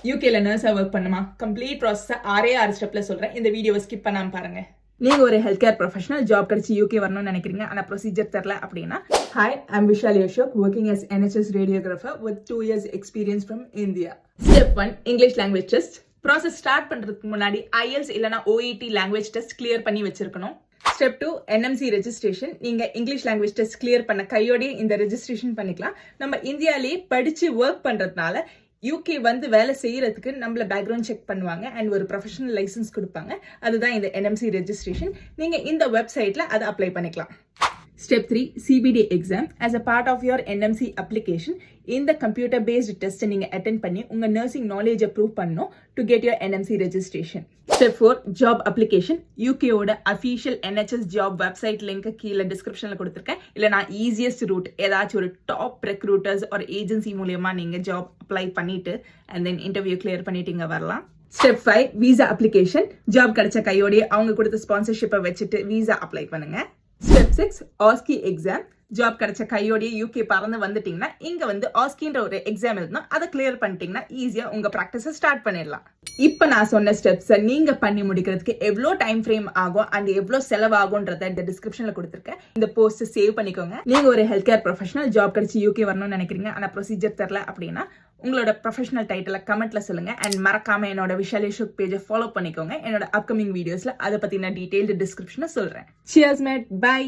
யூகேல நர்ஸா ஒர்க் பண்ணுமா? கம்ப்ளீட் ப்ராசஸை 6 ஸ்டெப்ல சொல்றேன். இந்த வீடியோவை ஸ்கிப் பண்ணாம பாருங்க. நீங்க ஒரு ஹெல்த் கேர் ப்ரொஃபஷனல், ஜாப் கிடைச்சி யூகே வரணும்னு நினைக்கிறீங்க, ஆனா ப்ரொசீஜர் தெரியல அப்படின்னா, hi, I'm Vishali Ashok, working as NHS radiographer with 2 years experience from India. Step 1, English language test. Process start பண்றதுக்கு முன்னாடி IELTS இல்லனா OET லாங்குவேஜ் டெஸ்ட் கிளியர் பண்ணி வச்சிருக்கணும். Step 2, NMC registration. நீங்க இங்கிலீஷ் லாங்குவேஜ் டெஸ்ட் கிளியர் பண்ண கையோடய இந்த ரெஜிஸ்ட்ரேஷன் பண்ணிக்கலாம். நம்ம இந்தியாலேயே படிச்சு ஒர்க் பண்றதுனால யூகே வந்து வேலை செய்யறதுக்கு நம்மள பேக்ரவுண்ட் செக் பண்ணுவாங்க அண்ட் ஒரு ப்ரொஃபஷனல் லைசன்ஸ் கொடுப்பாங்க. அதுதான் இந்த NMC ரெஜிஸ்ட்ரேஷன். நீங்க இந்த வெப்சைட்ல அதை அப்ளை பண்ணிக்கலாம். Step 3, CBD exam. As a part of your NMC application, இந்த computer based test நீங்க attend பண்ணி உங்க nursing knowledge prove பண்ணணும் to get your NMC registration. Step 4, job application. UK ஓட official NHS job website link கீழே descriptionல கொடுத்திருக்கேன். இல்ல நான் easiest route ஏதாச்சும் ஒரு top recruiters or agency மூலமா நீங்க job apply பண்ணிட்டு and then interview clear பண்ணிட்டீங்க வரலாம். Step 5, visa application. job கிடைச்ச கையோடய அவங்க கொடுத்த sponsorship வச்சுட்டு visa apply பண்ணுங்க. Step 6, OSCE exam. ஜாப் கிடைச்ச கையோடய யூகே பறந்து வந்துட்டீங்கன்னா இங்க வந்து ஆஸ்கின்ற ஒரு எக்ஸாம் எழுதணும். அதை கிளியர் பண்ணிட்டீங்கன்னா ஈஸியா உங்க பிராக்டிஸை ஸ்டார்ட் பண்ணிடலாம். இப்ப நான் சொன்ன ஸ்டெப்ஸை நீங்க பண்ணி முடிக்கிறதுக்கு எவ்வளோ டைம் ஃப்ரேம் ஆகும் அண்ட் எவ்வளோ செலவாகும்ன்றத இந்த டிஸ்கிரிப்ஷன்ல கொடுத்துருக்கேன். இந்த போஸ்ட் சேவ் பண்ணிக்கோங்க. நீங்க ஒரு ஹெல்த் கேர் ப்ரொஃபஷனல், ஜாப் கிடைச்சி யூகே வரணும்னு நினைக்கிறீங்க, ஆனா ப்ரொசீஜர் தெரியல அப்படின்னா உங்களோட ப்ரொஃபஷனல் டைட்டில கமெண்ட்ல சொல்லுங்க. அண்ட் மறக்காம என்னோட விஷாலி அசோக் பேஜை ஃபாலோ பண்ணிக்கோங்க. என்னோட அப்கமிங் வீடியோஸ்ல அதை பத்தின டீடைல்டு டிஸ்கிரிப்ஷனை சொல்றேன். Cheers mate, by.